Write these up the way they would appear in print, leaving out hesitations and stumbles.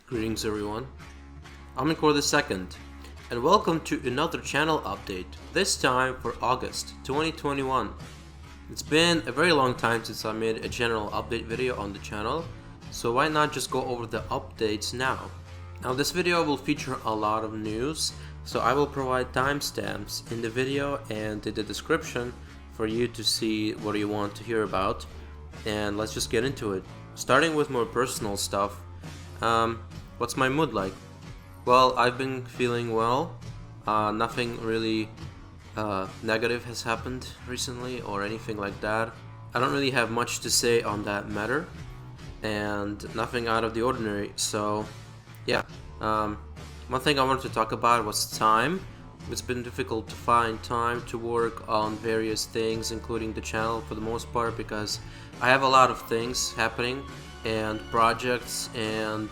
Greetings everyone, I'm Nicor the Second, and welcome to another channel update, this time for August 2021. It's been a very long time since I made a general update video on the channel, so why not just go over the updates now. Now this video will feature a lot of news, so I will provide timestamps in the video and in the description for you to see what you want to hear about, and let's just get into it. Starting with more personal stuff. What's my mood like? Well, I've been feeling well. Nothing really negative has happened recently or anything like that. I don't really have much to say on that matter, and nothing out of the ordinary. So yeah, one thing I wanted to talk about was time. It's been difficult to find time to work on various things, including the channel for the most part, because I have a lot of things happening and projects and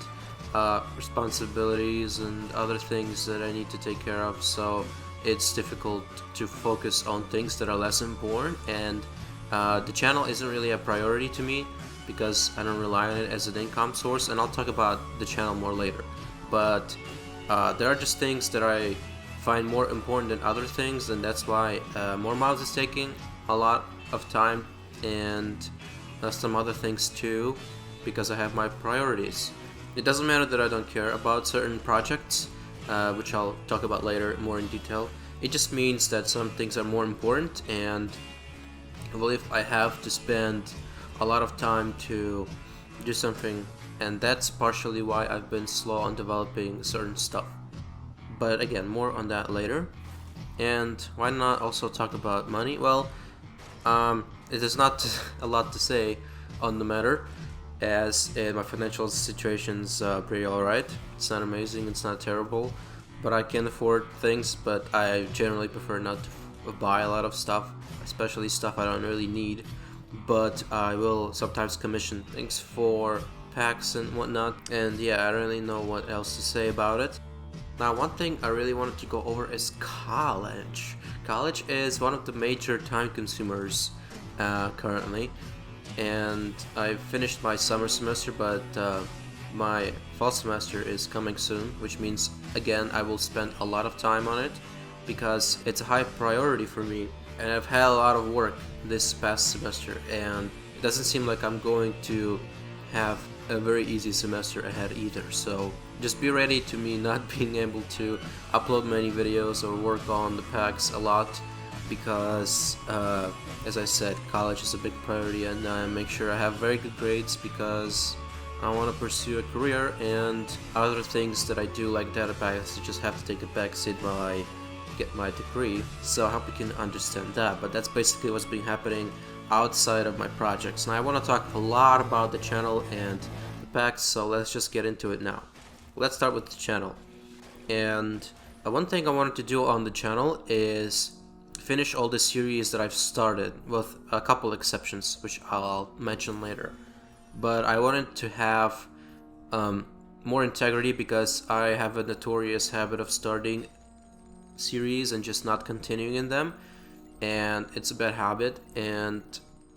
responsibilities and other things that I need to take care of, so it's difficult to focus on things that are less important, and the channel isn't really a priority to me because I don't rely on it as an income source, and I'll talk about the channel more later. But there are just things that I find more important than other things, and that's why more miles is taking a lot of time, and some other things too, because I have my priorities. It doesn't matter that I don't care about certain projects, which I'll talk about later more in detail. It just means that some things are more important, and well, if I have to spend a lot of time to do something, and that's partially why I've been slow on developing certain stuff. But again, more on that later. And why not also talk about money? Well, it is not a lot to say on the matter, as my financial situation's pretty alright. It's not amazing, it's not terrible, but I can afford things, but I generally prefer not to buy a lot of stuff, especially stuff I don't really need. But I will sometimes commission things for packs and whatnot, and yeah, I don't really know what else to say about it. Now, one thing I really wanted to go over is college. College is one of the major time consumers currently, and I finished my summer semester, but my fall semester is coming soon, which means again I will spend a lot of time on it because it's a high priority for me, and I've had a lot of work this past semester, and it doesn't seem like I'm going to have a very easy semester ahead either. So just be ready to me not being able to upload many videos or work on the packs a lot, because as I said, college is a big priority, and I make sure I have very good grades because I want to pursue a career, and other things that I do like data packs just have to take a backseat while I get my degree. So I hope you can understand that, but that's basically what's been happening outside of my projects. Now I want to talk a lot about the channel and the packs, so let's just get into it now. Let's start with the channel. And one thing I wanted to do on the channel is finish all the series that I've started, with a couple exceptions which I'll mention later. But I wanted to have more integrity, because I have a notorious habit of starting series and just not continuing in them, and it's a bad habit, and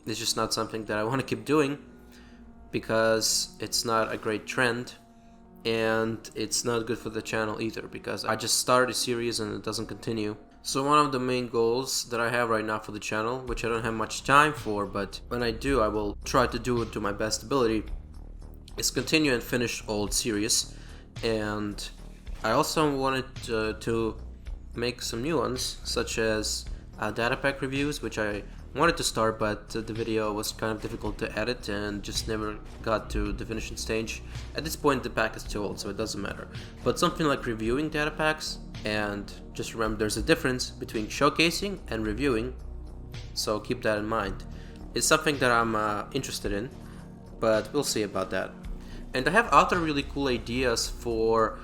it's just not something that I want to keep doing because it's not a great trend, and it's not good for the channel either, because I just started a series and it doesn't continue. So one of the main goals that I have right now for the channel, which I don't have much time for, but when I do, I will try to do it to my best ability, is continue and finish old series. And I also wanted to make some new ones, such as data pack reviews, which I wanted to start, but the video was kind of difficult to edit and just never got to the finishing stage. At this point the pack is too old, so it doesn't matter. But something like reviewing data packs, and just remember there's a difference between showcasing and reviewing, so keep that in mind. It's something that I'm interested in, but we'll see about that. And I have other really cool ideas for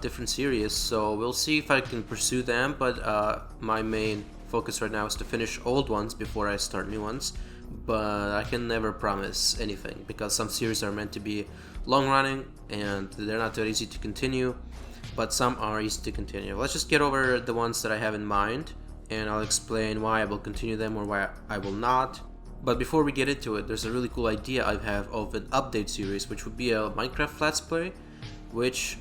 different series, so we'll see if I can pursue them, but my main focus right now is to finish old ones before I start new ones. But I can never promise anything, because some series are meant to be long running and they're not that easy to continue, but some are easy to continue. Let's just get over the ones that I have in mind, and I'll explain why I will continue them or why I will not. But before we get into it, there's a really cool idea I have of an update series, which would be a Minecraft Let's Play, which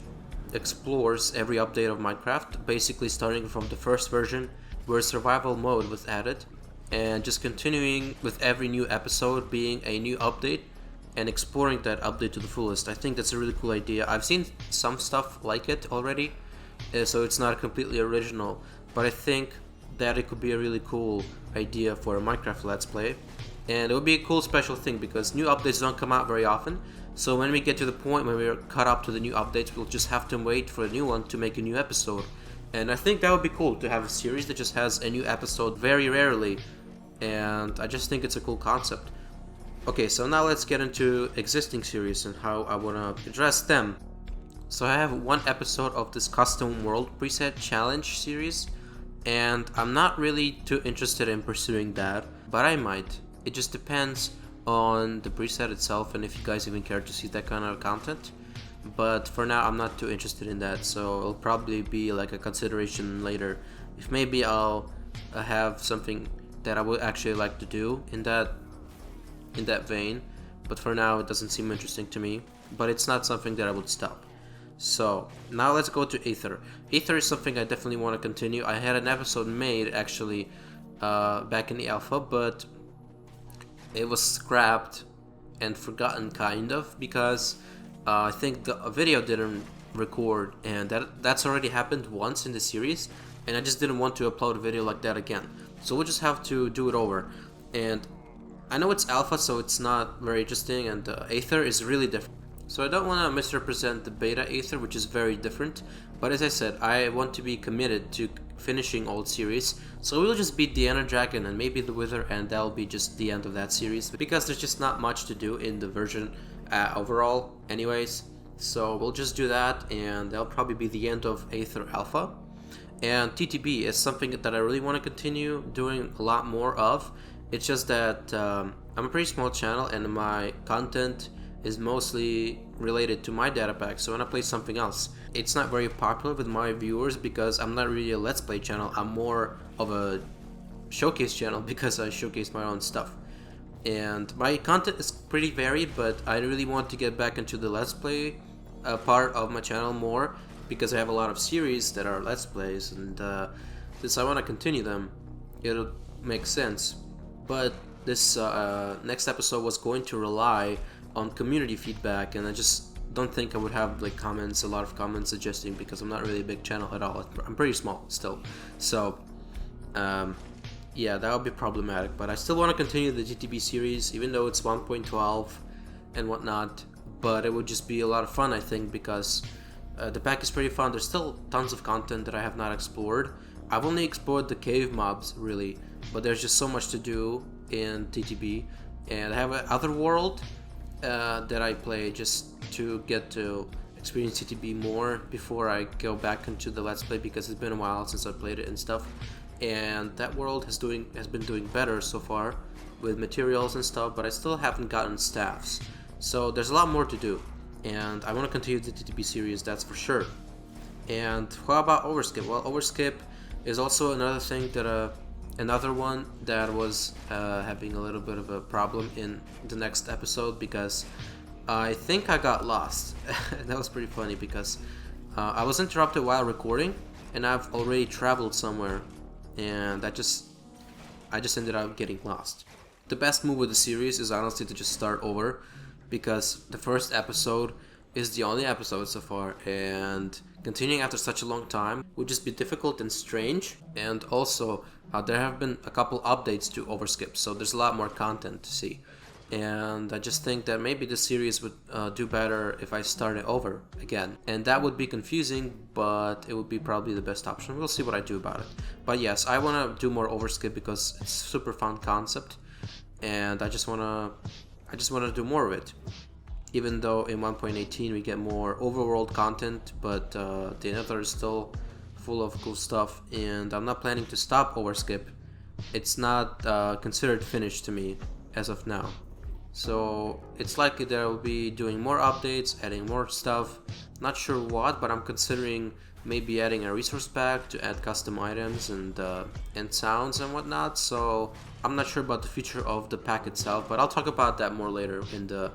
explores every update of Minecraft, basically starting from the first version where survival mode was added, and just continuing with every new episode being a new update and exploring that update to the fullest. I think that's a really cool idea. I've seen some stuff like it already, so it's not completely original, but I think that it could be a really cool idea for a Minecraft Let's Play. And it would be a cool special thing because new updates don't come out very often. So when we get to the point when we're caught up to the new updates, we'll just have to wait for a new one to make a new episode. And I think that would be cool to have a series that just has a new episode very rarely. And I just think it's a cool concept. Okay, so now let's get into existing series and how I want to address them. So I have one episode of this custom world preset challenge series, and I'm not really too interested in pursuing that, but I might. It just depends on the preset itself and if you guys even care to see that kind of content. But for now, I'm not too interested in that, so it'll probably be like a consideration later. If maybe I'll have something that I would actually like to do in that vein, but for now it doesn't seem interesting to me. But it's not something that I would stop. So now let's go to Aether. Aether is something I definitely want to continue. I had an episode made actually back in the alpha, but it was scrapped and forgotten kind of because I think the video didn't record, and that's already happened once in the series, and I just didn't want to upload a video like that again. So we'll just have to do it over. And I know it's alpha, so it's not very interesting, and Aether is really different. So I don't want to misrepresent the beta Aether, which is very different, but as I said, I want to be committed to finishing old series, so we'll just beat the Ender Dragon and maybe the Wither, and that'll be just the end of that series, because there's just not much to do in the version overall anyways. So we'll just do that, and that'll probably be the end of Aether Alpha. And TTB is something that I really want to continue doing a lot more of. It's just that I'm a pretty small channel and my content is mostly related to my data pack, so when I play something else, it's not very popular with my viewers because I'm not really a Let's Play channel. I'm more of a showcase channel because I showcase my own stuff. And my content is pretty varied, but I really want to get back into the Let's Play part of my channel more because I have a lot of series that are Let's Plays, and since I want to continue them, it'll make sense. But this next episode was going to rely on community feedback, and I just don't think I would have like a lot of comments suggesting, because I'm not really a big channel at all. I'm pretty small still, so yeah, that would be problematic. But I still want to continue the GTB series, even though it's 1.12 and whatnot. But it would just be a lot of fun, I think, because the pack is pretty fun. There's still tons of content that I have not explored. I've only explored the cave mobs really, but there's just so much to do in TTB. And I have another world that I play just to get to experience TTB more before I go back into the Let's Play, because it's been a while since I played it and stuff. And that world has been doing better so far with materials and stuff, but I still haven't gotten staffs. So there's a lot more to do, and I want to continue the TTB series, that's for sure. And how about Overskip? Well, Overskip is also another thing that another one that was having a little bit of a problem in the next episode, because I think I got lost. That was pretty funny because I was interrupted while recording, and I've already traveled somewhere, and I just ended up getting lost. The best move with the series is honestly to just start over, because the first episode is the only episode so far, and continuing after such a long time would just be difficult and strange. And also there have been a couple updates to Overskip, so there's a lot more content to see, and I just think that maybe the series would do better if I started over again, and that would be confusing, but it would be probably the best option. We'll see what I do about it. But yes, I want to do more Overskip because it's a super fun concept, and I just want to do more of it. Even though in 1.18 we get more overworld content, but the Nether is still full of cool stuff, and I'm not planning to stop Overskip. It's not considered finished to me as of now. So it's likely that I will be doing more updates, adding more stuff. Not sure what, but I'm considering maybe adding a resource pack to add custom items and sounds and whatnot. So I'm not sure about the future of the pack itself, but I'll talk about that more later in the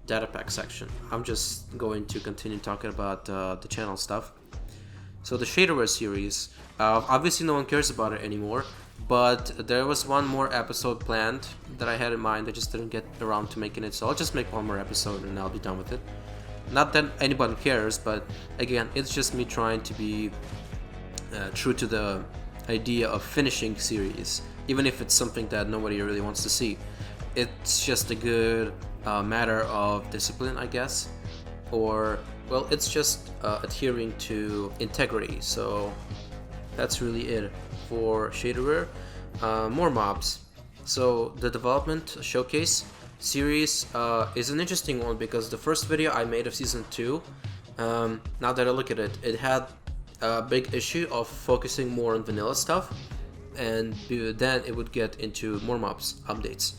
data pack section. I'm just going to continue talking about the channel stuff. So the Shaderware series, obviously no one cares about it anymore, but there was one more episode planned that I had in mind. I just didn't get around to making it, so I'll just make one more episode and I'll be done with it. Not that anybody cares, but again, it's just me trying to be true to the idea of finishing series, even if it's something that nobody really wants to see. It's just a good matter of discipline, I guess, or well, it's just adhering to integrity. So that's really it for Shaderware. More mobs. So the development showcase series is an interesting one because the first video I made of season 2, now that I look at it, it had a big issue of focusing more on vanilla stuff, and then it would get into more mobs updates.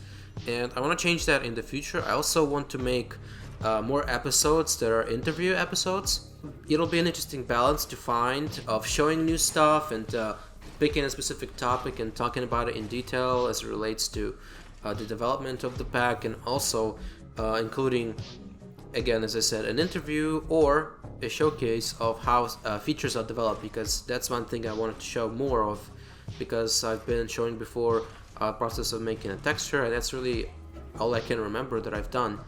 And I want to change that in the future. I also want to make more episodes that are interview episodes. It'll be an interesting balance to find of showing new stuff and picking a specific topic and talking about it in detail as it relates to the development of the pack, and also including, again, as I said, an interview or a showcase of how features are developed, because that's one thing I wanted to show more of, because I've been showing before process of making a texture, and that's really all I can remember that I've done.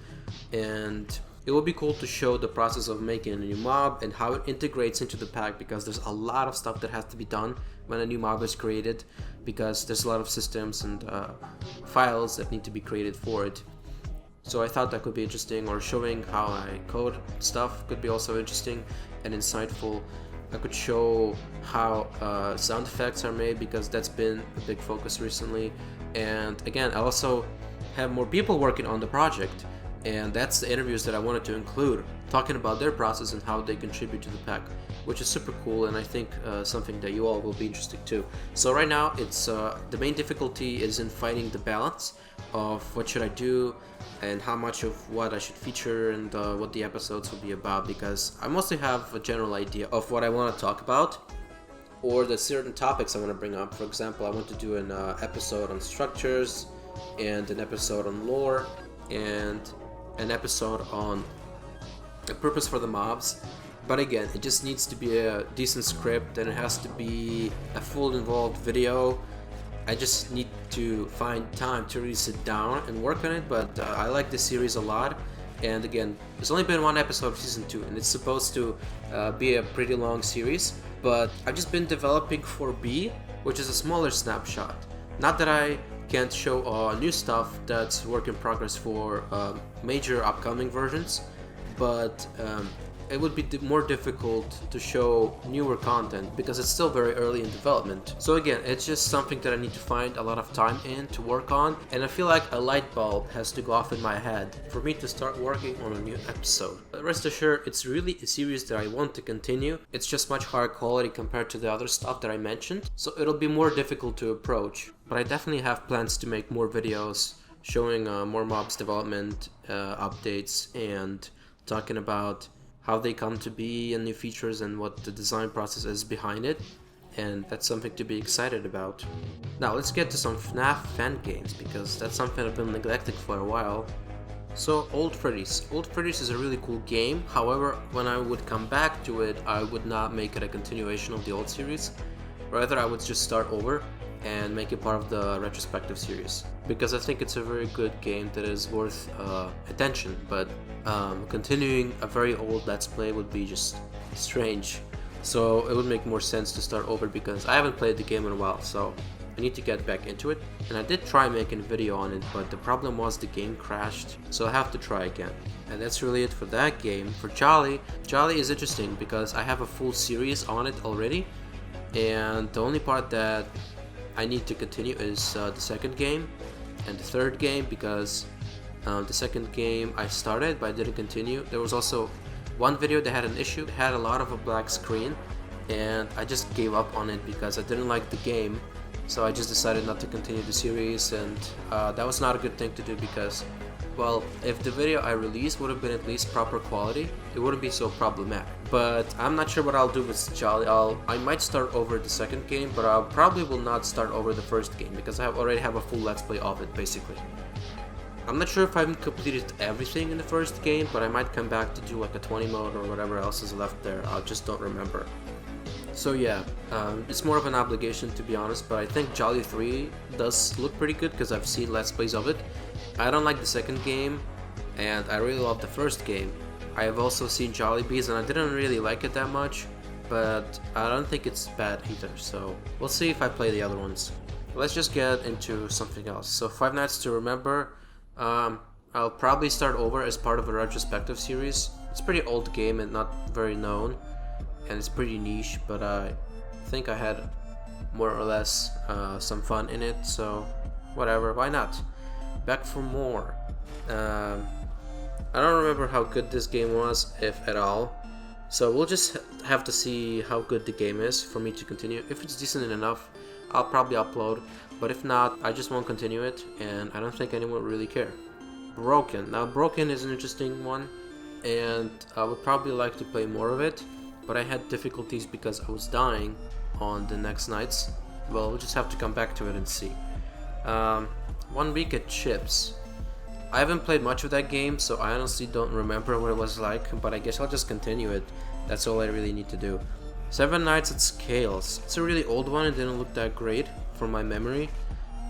And it would be cool to show the process of making a new mob and how it integrates into the pack, because there's a lot of stuff that has to be done when a new mob is created, because there's a lot of systems and files that need to be created for it. So I thought that could be interesting, or showing how I code stuff could be also interesting and insightful. I could show how sound effects are made, because that's been a big focus recently. And again, I also have more people working on the project, and that's the interviews that I wanted to include, talking about their process and how they contribute to the pack, which is super cool, and I think something that you all will be interested too. So right now, it's the main difficulty is in finding the balance of what should I do and how much of what I should feature and what the episodes will be about, because I mostly have a general idea of what I want to talk about, or the certain topics I want to bring up. For example, I want to do an episode on structures, and an episode on lore, and an episode on the purpose for the mobs. But again, it just needs to be a decent script, and it has to be a full involved video. I just need to find time to really sit down and work on it, but I like this series a lot. And again, there's only been one episode of season 2, and it's supposed to be a pretty long series, but I've just been developing for B, which is a smaller snapshot. Not that I can't show new stuff that's work in progress for major upcoming versions, but it would be more difficult to show newer content because it's still very early in development. So again, it's just something that I need to find a lot of time in to work on, and I feel like a light bulb has to go off in my head for me to start working on a new episode. But rest assured, it's really a series that I want to continue. It's just much higher quality compared to the other stuff that I mentioned, so it'll be more difficult to approach. But I definitely have plans to make more videos showing more mobs development updates, and talking about how they come to be and new features and what the design process is behind it, and that's something to be excited about. Now let's get to some FNAF fan games, because that's something I've been neglecting for a while. So Old Freddy's. Old Freddy's is a really cool game, however when I would come back to it I would not make it a continuation of the old series. Rather I would just start over and make it part of the retrospective series, because I think it's a very good game that is worth attention, but continuing a very old Let's Play would be just strange. So it would make more sense to start over, because I haven't played the game in a while, so I need to get back into it. And I did try making a video on it, but the problem was the game crashed, so I have to try again. And that's really it for that game. For Jolly is interesting because I have a full series on it already, and the only part that I need to continue is the second game and the third game, because the second game I started but I didn't continue. There was also one video that had an issue. It had a lot of a black screen, and I just gave up on it because I didn't like the game, so I just decided not to continue the series. And that was not a good thing to do, because, well, if the video I released would have been at least proper quality, it wouldn't be so problematic. But I'm not sure what I'll do with Jolly. I might start over the second game, but I probably will not start over the first game, because I already have a full Let's Play of it, basically. I'm not sure if I've completed everything in the first game, but I might come back to do like a 20 mode or whatever else is left there. I just don't remember. So yeah, it's more of an obligation to be honest, but I think Jolly 3 does look pretty good because I've seen Let's Plays of it. I don't like the second game, and I really love the first game. I have also seen Jolly Bees and I didn't really like it that much, but I don't think it's bad either, so we'll see if I play the other ones. Let's just get into something else. So Five Nights to Remember, I'll probably start over as part of a retrospective series. It's a pretty old game and not very known, and it's pretty niche, but I think I had more or less some fun in it, so whatever, why not? Back for more. I don't remember how good this game was, if at all, so we'll just have to see how good the game is for me to continue. If it's decent enough, I'll probably upload, but if not, I just won't continue it, and I don't think anyone will really care. Broken. Now, Broken is an interesting one, and I would probably like to play more of it, but I had difficulties because I was dying on the next nights. Well, we'll just have to come back to it and see. 1 week at Chips. I haven't played much of that game, so I honestly don't remember what it was like, but I guess I'll just continue it. That's all I really need to do. 7 Nights at Scales. It's a really old one and didn't look that great from my memory,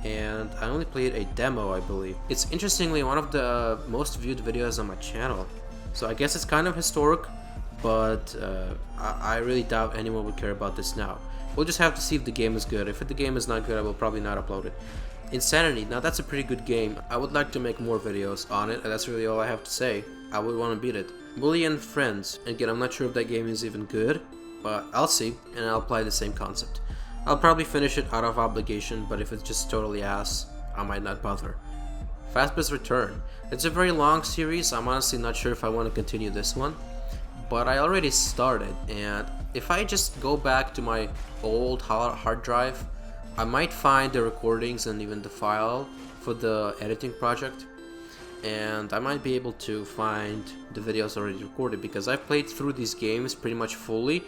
and I only played a demo, I believe. It's interestingly one of the most viewed videos on my channel, so I guess it's kind of historic, but I really doubt anyone would care about this now. We'll just have to see if the game is good. If the game is not good, I will probably not upload it. Insanity. Now that's a pretty good game. I would like to make more videos on it, and that's really all I have to say. I would want to beat it. Bully and Friends. Again, I'm not sure if that game is even good, but I'll see, and I'll apply the same concept. I'll probably finish it out of obligation, but if it's just totally ass, I might not bother. Fazbear's Return. It's a very long series. I'm honestly not sure if I want to continue this one, but I already started, and if I just go back to my old hard drive, I might find the recordings and even the file for the editing project, and I might be able to find the videos already recorded because I've played through these games pretty much fully,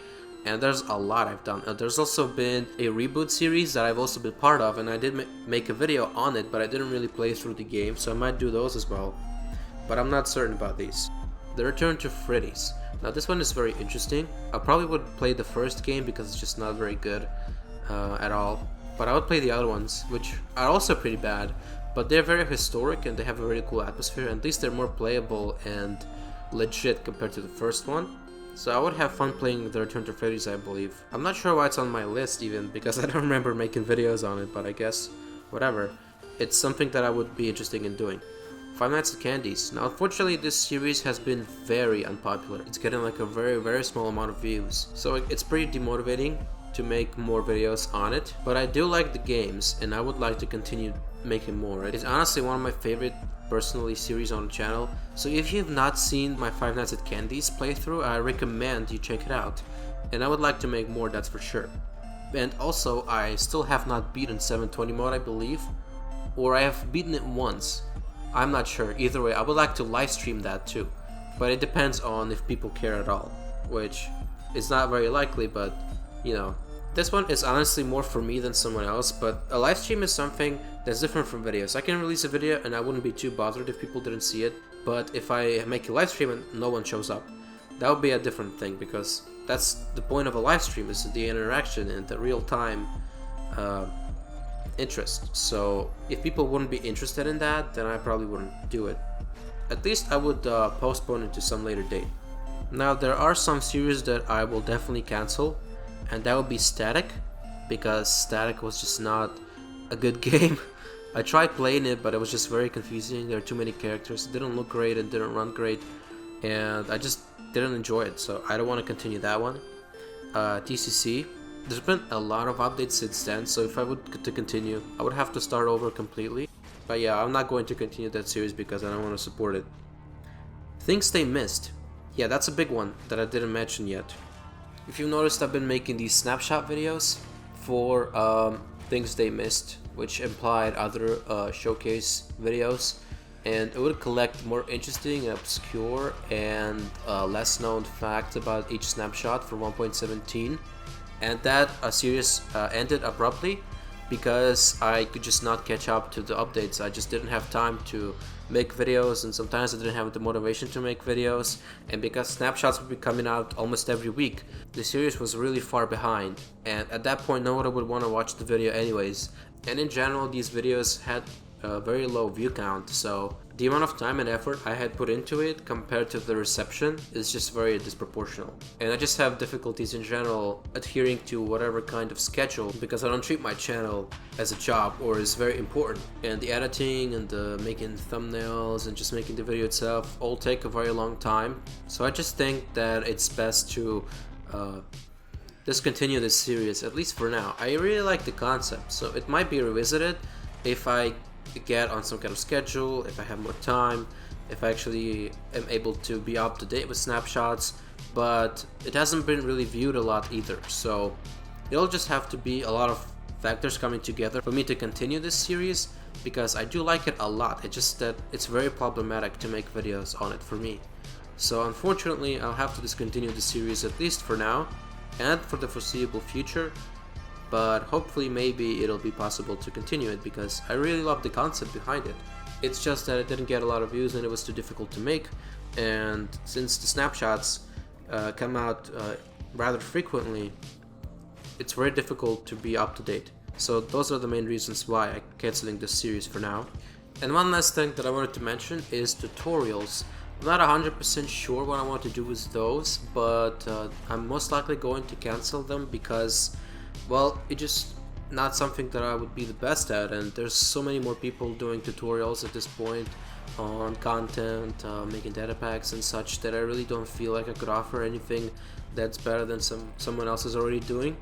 and there's a lot I've done. There's also been a reboot series that I've also been part of, and I did make a video on it, but I didn't really play through the game, so I might do those as well, but I'm not certain about these. The Return to Freddy's. Now this one is very interesting. I probably would play the first game because it's just not very good at all. But I would play the other ones, which are also pretty bad, but they're very historic and they have a really cool atmosphere, and at least they're more playable and legit compared to the first one. So I would have fun playing The Return to Freddy's, I believe. I'm not sure why it's on my list even, because I don't remember making videos on it, but I guess, whatever. It's something that I would be interested in doing. Five Nights at Candy's. Now unfortunately this series has been very unpopular. It's getting like a very small amount of views, so it's pretty demotivating to make more videos on it, but I do like the games and I would like to continue making more. It's honestly one of my favorite personally series on the channel, so if you have not seen my Five Nights at Candy's playthrough, I recommend you check it out, and I would like to make more, that's for sure. And also I still have not beaten 720 mode, I believe, or I have beaten it once, I'm not sure. Either way, I would like to live stream that too, but it depends on if people care at all, which is not very likely, but you know, this one is honestly more for me than someone else, but a live stream is something that's different from videos. I can release a video and I wouldn't be too bothered if people didn't see it, but if I make a live stream and no one shows up, that would be a different thing, because that's the point of a live stream, is the interaction and the real-time interest. So if people wouldn't be interested in that, then I probably wouldn't do it. At least I would postpone it to some later date. Now there are some series that I will definitely cancel, and that would be Static, because Static was just not a good game. I tried playing it, but it was just very confusing. There are too many characters, it didn't look great and didn't run great, and I just didn't enjoy it, so I don't want to continue that one. TCC, there's been a lot of updates since then, so if I would to continue, I would have to start over completely. But yeah, I'm not going to continue that series because I don't want to support it. Things They Missed. Yeah, that's a big one that I didn't mention yet. If you've noticed, I've been making these snapshot videos for Things They Missed, which implied other showcase videos, and it would collect more interesting, obscure, and less known facts about each snapshot for 1.17. And that series ended abruptly, because I could just not catch up to the updates. I just didn't have time to make videos, and sometimes I didn't have the motivation to make videos, and because snapshots would be coming out almost every week, the series was really far behind, and at that point no one would want to watch the video anyways. And in general, these videos had a very low view count, so the amount of time and effort I had put into it compared to the reception is just very disproportional. And I just have difficulties in general adhering to whatever kind of schedule, because I don't treat my channel as a job or as very important. And the editing and the making thumbnails and just making the video itself all take a very long time. So I just think that it's best to discontinue this series, at least for now. I really like the concept, so it might be revisited if I get on some kind of schedule, if I have more time, if I actually am able to be up to date with snapshots, but it hasn't been really viewed a lot either, so it'll just have to be a lot of factors coming together for me to continue this series, because I do like it a lot. It's just that it's very problematic to make videos on it for me. So unfortunately I'll have to discontinue the series, at least for now and for the foreseeable future. But hopefully maybe it'll be possible to continue it, because I really love the concept behind it. It's just that it didn't get a lot of views and it was too difficult to make, and since the snapshots come out rather frequently, it's very difficult to be up to date. So those are the main reasons why I'm canceling this series for now. And one last thing that I wanted to mention is tutorials. I'm not 100% sure what I want to do with those, but I'm most likely going to cancel them because, well, it's just not something that I would be the best at, and there's so many more people doing tutorials at this point on content, making data packs and such, that I really don't feel like I could offer anything that's better than someone else is already doing.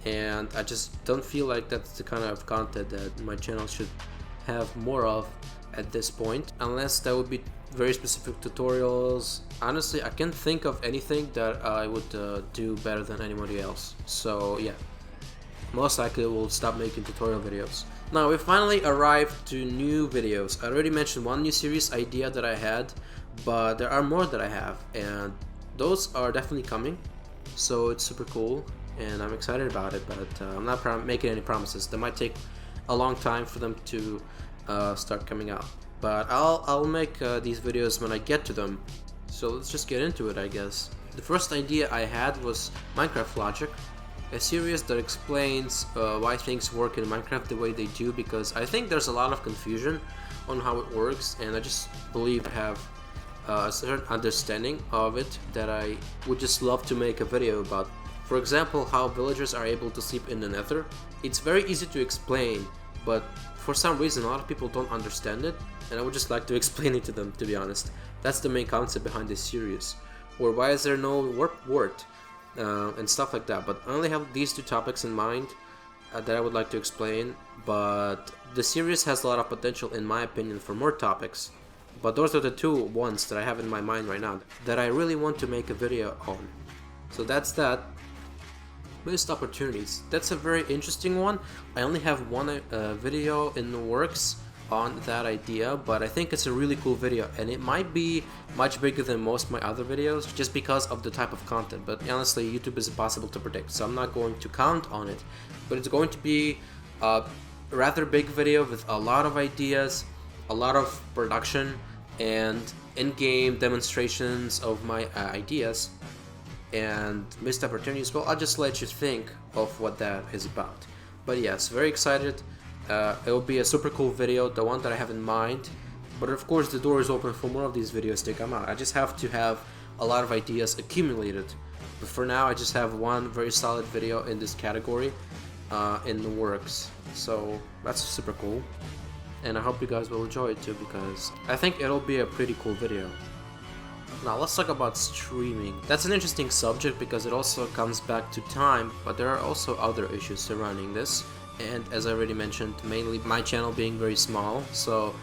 And I just don't feel like that's the kind of content that my channel should have more of at this point, unless that would be very specific tutorials. Honestly, I can't think of anything that I would do better than anybody else. So yeah, most likely we'll stop making tutorial videos. Now we finally arrived to new videos. I already mentioned one new series idea that I had, but there are more that I have, and those are definitely coming. So it's super cool and I'm excited about it, but I'm not making any promises. They might take a long time for them to start coming out, but I'll make these videos when I get to them. So let's just get into it, I guess. The first idea I had was Minecraft Logic, a series that explains why things work in Minecraft the way they do, because I think there's a lot of confusion on how it works, and I just believe I have a certain understanding of it that I would just love to make a video about. For example, how villagers are able to sleep in the Nether. It's very easy to explain, but for some reason a lot of people don't understand it, and I would just like to explain it to them, to be honest. That's the main concept behind this series. Or why is there no warp word and stuff like that. But I only have these two topics in mind that I would like to explain, but the series has a lot of potential in my opinion for more topics. But those are the two ones that I have in my mind right now that I really want to make a video on. So that's that. Missed opportunities. That's a very interesting one. I only have one video in the works on that idea, but I think it's a really cool video, and it might be much bigger than most of my other videos just because of the type of content. But honestly, YouTube is impossible to predict, so I'm not going to count on it. But it's going to be a rather big video with a lot of ideas, a lot of production, and in-game demonstrations of my ideas. And missed opportunities, well, I'll just let you think of what that is about. But yes, very excited. It will be a super cool video, the one that I have in mind. But of course the door is open for more of these videos to come out. I just have to have a lot of ideas accumulated. But for now I just have one very solid video in this category in the works. So that's super cool. And I hope you guys will enjoy it too, because I think it'll be a pretty cool video. Now let's talk about streaming. That's an interesting subject because it also comes back to time, but there are also other issues surrounding this. And as I already mentioned, mainly my channel being very small, so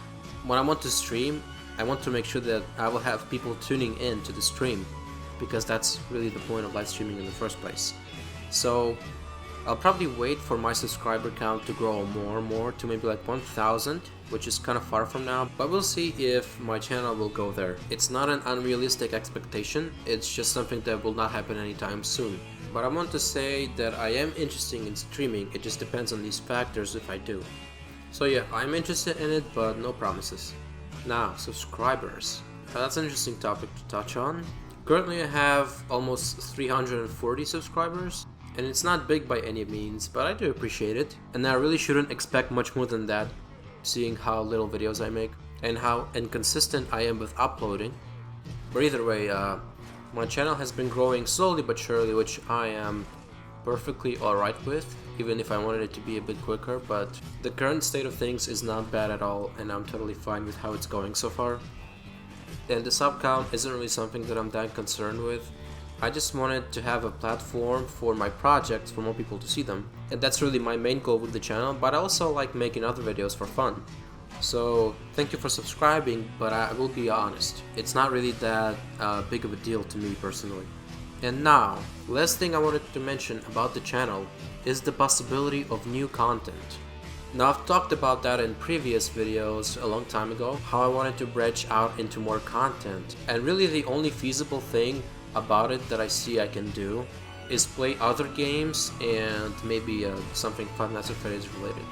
when I want to stream, I want to make sure that I will have people tuning in to the stream, because that's really the point of live streaming in the first place. So I'll probably wait for my subscriber count to grow more and more to maybe like 1,000, which is kind of far from now, but we'll see if my channel will go there. It's not an unrealistic expectation, it's just something that will not happen anytime soon. But I want to say that I am interested in streaming, it just depends on these factors if I do. So yeah, I'm interested in it, but no promises. Now, subscribers. That's an interesting topic to touch on. Currently I have almost 340 subscribers, and it's not big by any means, but I do appreciate it. And I really shouldn't expect much more than that, seeing how little videos I make and how inconsistent I am with uploading. But either way, my channel has been growing slowly but surely, which I am perfectly alright with, even if I wanted it to be a bit quicker, but the current state of things is not bad at all, and I'm totally fine with how it's going so far. And the sub count isn't really something that I'm that concerned with. I just wanted to have a platform for my projects for more people to see them, and that's really my main goal with the channel, but I also like making other videos for fun. So thank you for subscribing, but I will be honest, it's not really that big of a deal to me personally. And now, last thing I wanted to mention about the channel is the possibility of new content. Now I've talked about that in previous videos a long time ago, how I wanted to branch out into more content, and really the only feasible thing about it that I see I can do is play other games and maybe something Five Nights at Freddy's related.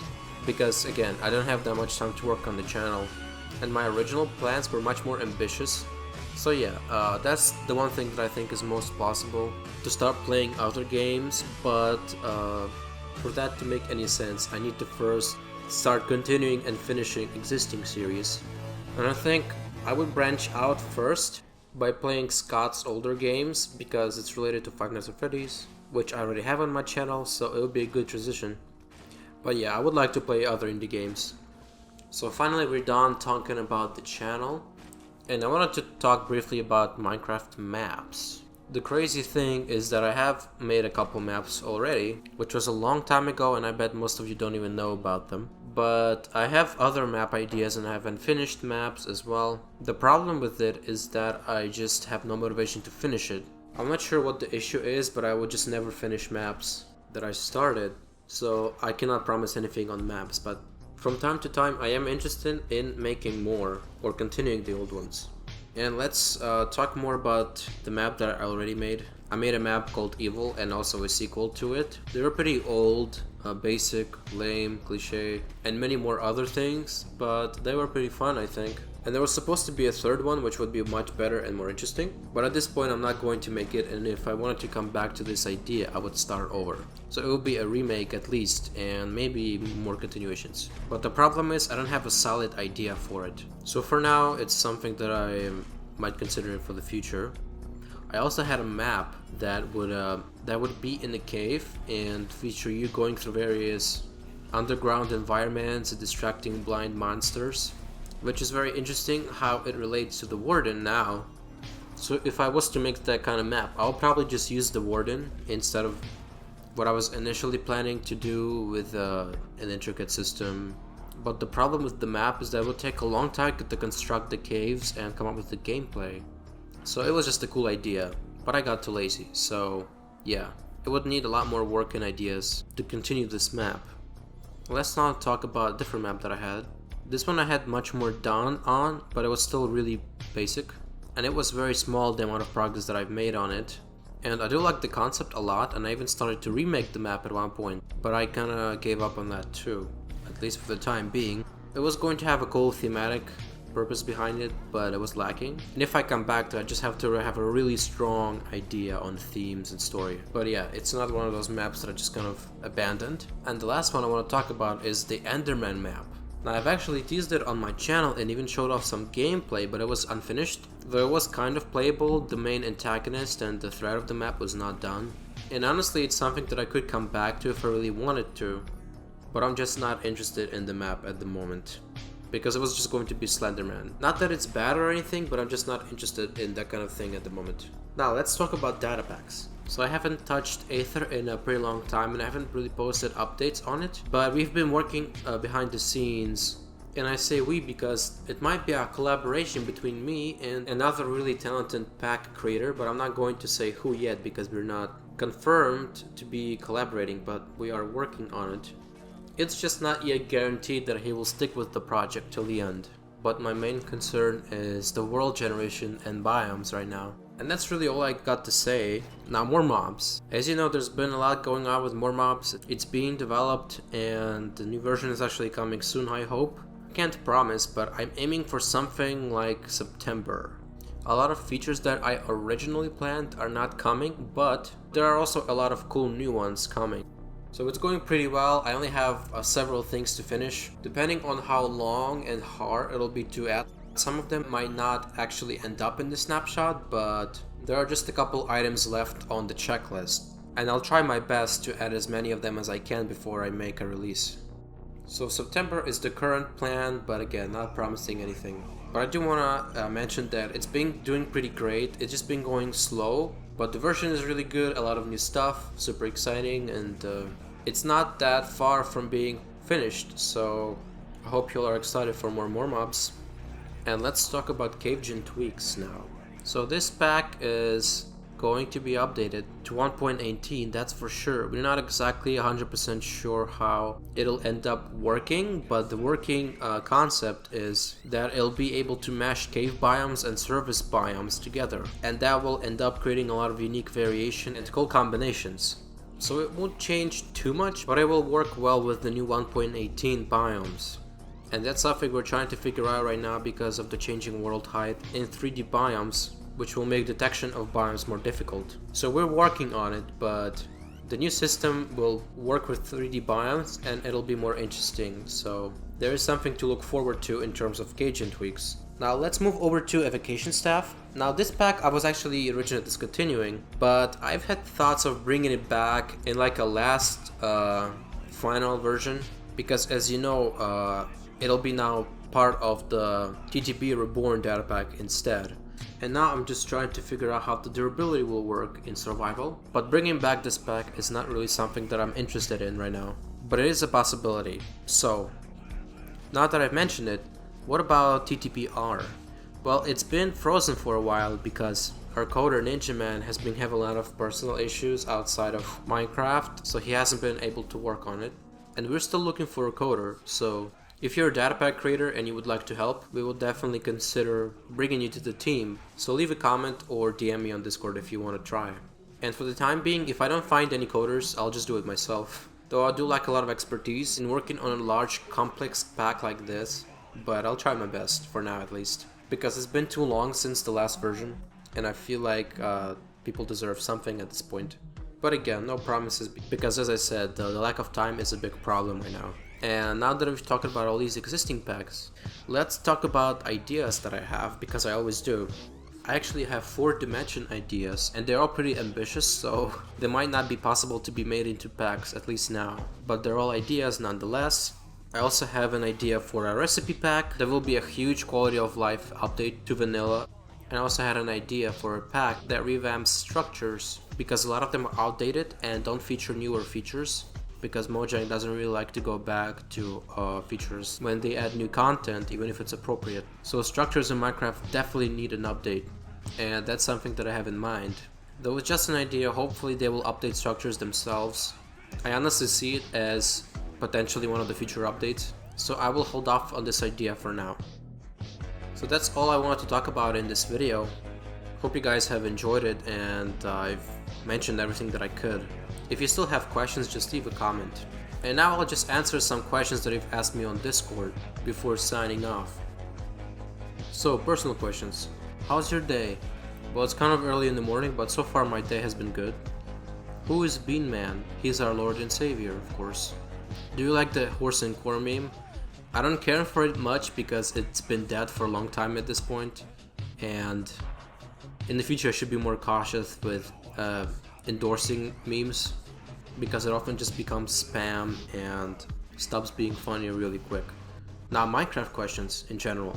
Because again, I don't have that much time to work on the channel, and my original plans were much more ambitious. So yeah, that's the one thing that I think is most possible, to start playing other games, but for that to make any sense, I need to first start continuing and finishing existing series. And I think I would branch out first by playing Scott's older games, because it's related to Five Nights at Freddy's, which I already have on my channel, so it would be a good transition. But yeah, I would like to play other indie games. So finally we're done talking about the channel, and I wanted to talk briefly about Minecraft maps. The crazy thing is that I have made a couple maps already, which was a long time ago, and I bet most of you don't even know about them. But I have other map ideas and I have unfinished maps as well. The problem with it is that I just have no motivation to finish it. I'm not sure what the issue is, but I would just never finish maps that I started, so I cannot promise anything on maps, but from time to time I am interested in making more or continuing the old ones. And let's talk more about the map that I already made. I made a map called Evil and also a sequel to it. They were pretty old, basic, lame, cliche, and many more other things, but they were pretty fun, I think. And there was supposed to be a third one, which would be much better and more interesting, but at this point I'm not going to make it, and if I wanted to come back to this idea, I would start over. So it will be a remake at least, and maybe more continuations. But the problem is I don't have a solid idea for it. So for now, it's something that I might consider for the future. I also had a map that would be in a cave and feature you going through various underground environments and distracting blind monsters, which is very interesting how it relates to the Warden now. So if I was to make that kind of map, I'll probably just use the Warden instead of what I was initially planning to do with an intricate system. But the problem with the map is that it would take a long time to construct the caves and come up with the gameplay. So it was just a cool idea, but I got too lazy, so yeah, it would need a lot more work and ideas to continue this map. Let's now talk about a different map that I had. This one I had much more done on, but it was still really basic, and it was very small the amount of progress that I've made on it. And I do like the concept a lot, and I even started to remake the map at one point, but I kinda gave up on that too, at least for the time being. It was going to have a cool thematic purpose behind it, but it was lacking. And if I come back to it, I just have to have a really strong idea on themes and story. But yeah, it's not one of those maps that I just kind of abandoned. And the last one I want to talk about is the Enderman map. Now I've actually teased it on my channel and even showed off some gameplay, but it was unfinished. Though it was kind of playable, the main antagonist and the threat of the map was not done. And honestly, it's something that I could come back to if I really wanted to, but I'm just not interested in the map at the moment, because it was just going to be Slenderman. Not that it's bad or anything, but I'm just not interested in that kind of thing at the moment. Now let's talk about data packs. So I haven't touched Aether in a pretty long time and I haven't really posted updates on it, but we've been working behind the scenes, and I say we because it might be a collaboration between me and another really talented pack creator, but I'm not going to say who yet because we're not confirmed to be collaborating, but we are working on it. It's just not yet guaranteed that he will stick with the project till the end. But my main concern is the world generation and biomes right now. And that's really all I got to say. Now, more mobs. As you know, there's been a lot going on with more mobs. It's being developed and the new version is actually coming soon, I hope. Can't promise, but I'm aiming for something like September. A lot of features that I originally planned are not coming, but there are also a lot of cool new ones coming. So it's going pretty well. I only have several things to finish. Depending on how long and hard it'll be to add, some of them might not actually end up in the snapshot, but there are just a couple items left on the checklist. And I'll try my best to add as many of them as I can before I make a release. So September is the current plan, but again, not promising anything. But I do want to mention that it's been doing pretty great. It's just been going slow, but the version is really good, a lot of new stuff, super exciting, and it's not that far from being finished, so I hope you all are excited for more mobs. And let's talk about Cavegen tweaks now. So this pack is going to be updated to 1.18, that's for sure. We're not exactly 100% sure how it'll end up working, but the working concept is that it'll be able to mash cave biomes and surface biomes together, and that will end up creating a lot of unique variation and cool combinations. So it won't change too much, but it will work well with the new 1.18 biomes. And that's something we're trying to figure out right now because of the changing world height in 3D biomes, which will make detection of biomes more difficult. So we're working on it, but the new system will work with 3D biomes and it'll be more interesting. So there is something to look forward to in terms of Cavegen tweaks. Now let's move over to Evocation staff. Now this pack I was actually originally discontinuing, but I've had thoughts of bringing it back in like a last final version, because as you know, it'll be now part of the TTP Reborn data pack instead. And now I'm just trying to figure out how the durability will work in survival. But bringing back this pack is not really something that I'm interested in right now, but it is a possibility. So, now that I've mentioned it, what about TTPR? Well, it's been frozen for a while because our coder Ninja Man has been having a lot of personal issues outside of Minecraft, so he hasn't been able to work on it. And we're still looking for a coder, so if you're a data pack creator and you would like to help, we will definitely consider bringing you to the team. So leave a comment or DM me on Discord if you want to try. And for the time being, if I don't find any coders, I'll just do it myself. Though I do lack a lot of expertise in working on a large complex pack like this, but I'll try my best, for now at least. Because it's been too long since the last version, and I feel like people deserve something at this point. But again, no promises, because as I said, the lack of time is a big problem right now. And now that we've talked about all these existing packs, let's talk about ideas that I have, because I always do. I actually have 4 dimension ideas, and they're all pretty ambitious, so they might not be possible to be made into packs, at least now. But they're all ideas nonetheless. I also have an idea for a recipe pack. There will be a huge quality of life update to vanilla. And I also had an idea for a pack that revamps structures, because a lot of them are outdated and don't feature newer features, because Mojang doesn't really like to go back to features when they add new content, even if it's appropriate. So structures in Minecraft definitely need an update, and that's something that I have in mind. Though it's just an idea, hopefully they will update structures themselves. I honestly see it as potentially one of the future updates, so I will hold off on this idea for now. So that's all I wanted to talk about in this video. Hope you guys have enjoyed it and I've mentioned everything that I could. If you still have questions, just leave a comment. And now I'll just answer some questions that you've asked me on Discord before signing off. So, personal questions. How's your day? Well, it's kind of early in the morning, but so far my day has been good. Who is Bean Man? He's our Lord and Savior, of course. Do you like the horse and core meme? I don't care for it much because it's been dead for a long time at this point, and in the future I should be more cautious with endorsing memes, because it often just becomes spam and stops being funny really quick. Now, Minecraft questions in general.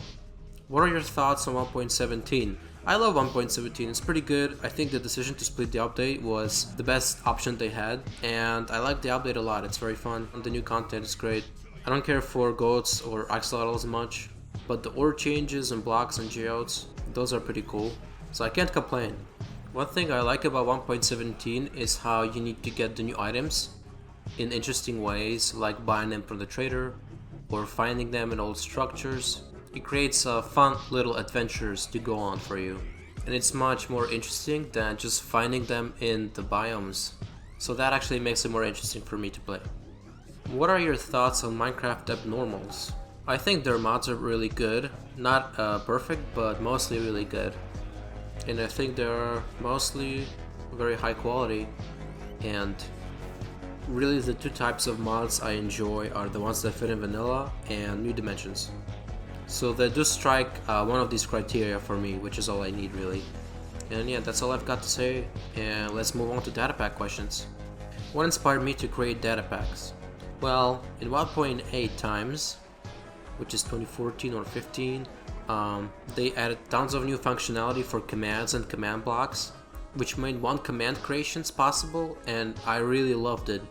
What are your thoughts on 1.17? I love 1.17, it's pretty good. I think the decision to split the update was the best option they had, and I like the update a lot. It's very fun, and the new content is great. I don't care for goats or axolotls much, but the ore changes and blocks and geodes, those are pretty cool, so I can't complain. One thing I like about 1.17 is how you need to get the new items. in interesting ways, like buying them from the trader or finding them in old structures. It creates fun little adventures to go on for you, and it's much more interesting than just finding them in the biomes. So that actually makes it more interesting for me to play. What are your thoughts on Minecraft Abnormals? I think their mods are really good, not perfect, but mostly really good. And I think they're mostly very high quality, and really the two types of mods I enjoy are the ones that fit in vanilla and new dimensions. So they do strike one of these criteria for me, which is all I need really. And yeah, that's all I've got to say, and let's move on to data pack questions. What inspired me to create data packs? Well, in 1.8 times, which is 2014 or 15, they added tons of new functionality for commands and command blocks, which made one command creations possible, and I really loved it.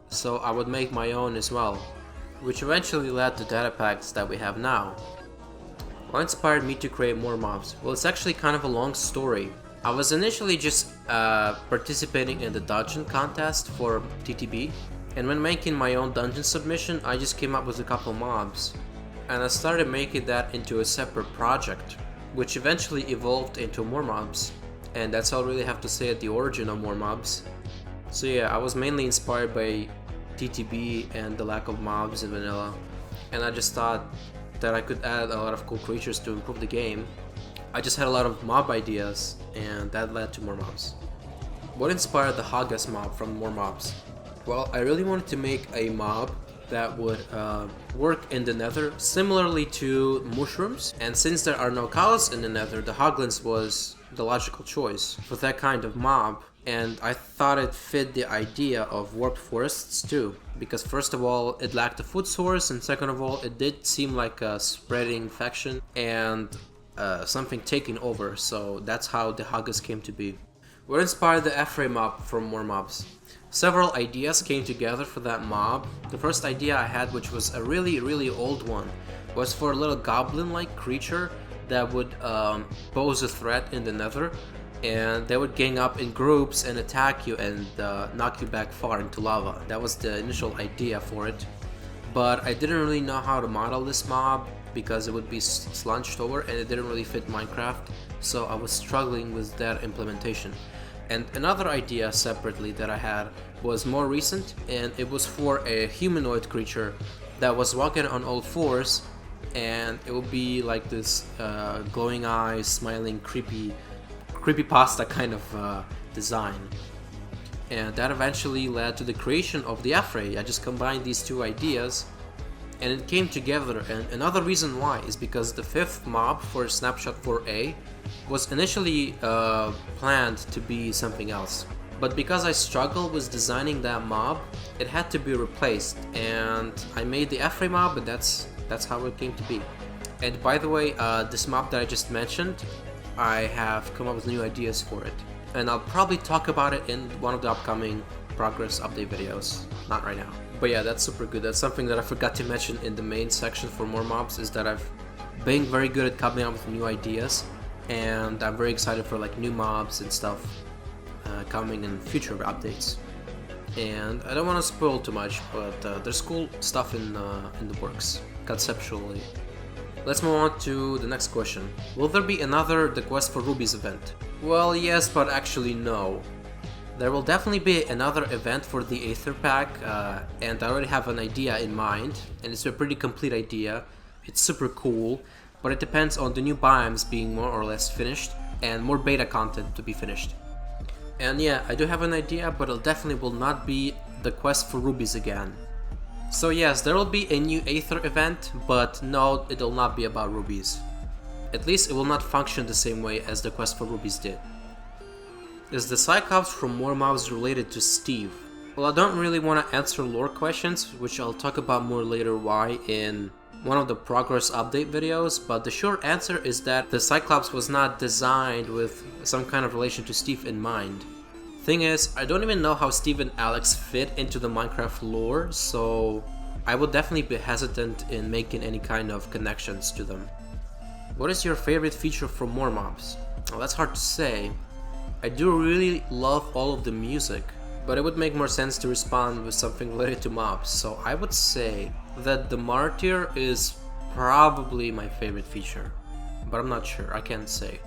So I would make my own as well, which eventually led to data packs that we have now. What inspired me to create more mobs? Well, it's actually kind of a long story. I was initially just participating in the dungeon contest for TTB, and when making my own dungeon submission, I just came up with a couple mobs. And I started making that into a separate project, which eventually evolved into more mobs. And that's all I really have to say at the origin of more mobs. So yeah, I was mainly inspired by TTB and the lack of mobs in vanilla, and I just thought that I could add a lot of cool creatures to improve the game. I just had a lot of mob ideas, and that led to more mobs. What inspired the Haggis mob from more mobs? Well, I really wanted to make a mob that would work in the nether similarly to mushrooms, and since there are no cows in the nether, the hoglins was the logical choice for that kind of mob. And I thought it fit the idea of warped forests too, because first of all it lacked a food source, and second of all it did seem like a spreading infection and something taking over, so that's how the Haggis came to be. What inspired the Aether mob from more mobs? Several ideas came together for that mob. The first idea I had, which was a really old one, was for a little goblin-like creature that would pose a threat in the nether, and they would gang up in groups and attack you and knock you back far into lava. That was the initial idea for it, but I didn't really know how to model this mob because it would be slunched over and it didn't really fit Minecraft, so I was struggling with that implementation. And another idea separately that I had was more recent, and it was for a humanoid creature that was walking on all fours, and it would be like this glowing eyes, smiling, creepypasta kind of design. And that eventually led to the creation of the Aether. I just combined these two ideas and it came together, and another reason why is because the fifth mob for Snapshot 4A was initially planned to be something else. But because I struggled with designing that mob, it had to be replaced, and I made the Aether mob, and that's how it came to be. And by the way, this mob that I just mentioned, I have come up with new ideas for it, and I'll probably talk about it in one of the upcoming progress update videos, not right now. But yeah, that's super good. That's something that I forgot to mention in the main section for more mobs, is that I've been very good at coming up with new ideas, and I'm very excited for like new mobs and stuff coming in future updates. And I don't want to spoil too much, but there's cool stuff in the works conceptually. Let's move on to the next question. Will there be another The Quest for Rubies event? Well, yes, but actually no. There will definitely be another event for the Aether pack, and I already have an idea in mind, and it's a pretty complete idea. It's super cool, but it depends on the new biomes being more or less finished, and more beta content to be finished. And yeah, I do have an idea, but it definitely will not be The Quest for Rubies again. So yes, there will be a new Aether event, but no, it will not be about rubies. At least it will not function the same way as The Quest for Rubies did. Is the Cyclops from More Mobs related to Steve? Well, I don't really want to answer lore questions, which I'll talk about more later why in one of the progress update videos, but the short answer is that the Cyclops was not designed with some kind of relation to Steve in mind. Thing is, I don't even know how Steve and Alex fit into the Minecraft lore, so I would definitely be hesitant in making any kind of connections to them. What is your favorite feature from More Mobs? Well, that's hard to say. I do really love all of the music, but it would make more sense to respond with something related to mobs. So I would say that the Martyr is probably my favorite feature, but I'm not sure, I can't say.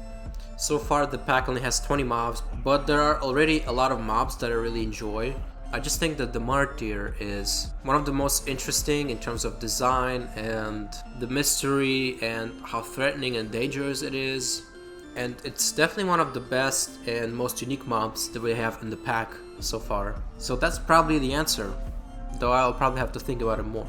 So far the pack only has 20 mobs, but there are already a lot of mobs that I really enjoy. I just think that the Martyr is one of the most interesting in terms of design and the mystery and how threatening and dangerous it is. And it's definitely one of the best and most unique mobs that we have in the pack so far. So that's probably the answer, though I'll probably have to think about it more.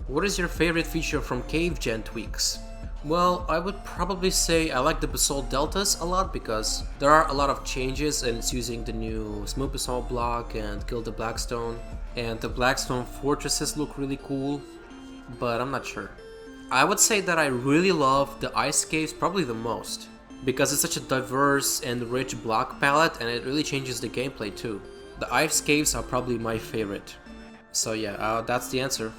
What is your favorite feature from Cavegen tweaks? Well, I would probably say I like the Basalt Deltas a lot because there are a lot of changes and it's using the new Smooth Basalt block and Kill the Blackstone. And the Blackstone fortresses look really cool, but I'm not sure. I would say that I really love the Ice Caves probably the most, because it's such a diverse and rich block palette and it really changes the gameplay too. The Ice Caves are probably my favorite. So yeah, that's the answer.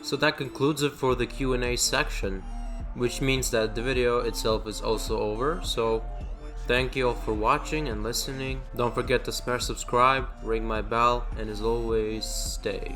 So that concludes it for the Q&A section, which means that the video itself is also over. So thank you all for watching and listening. Don't forget to smash subscribe, ring my bell, and as always, stay.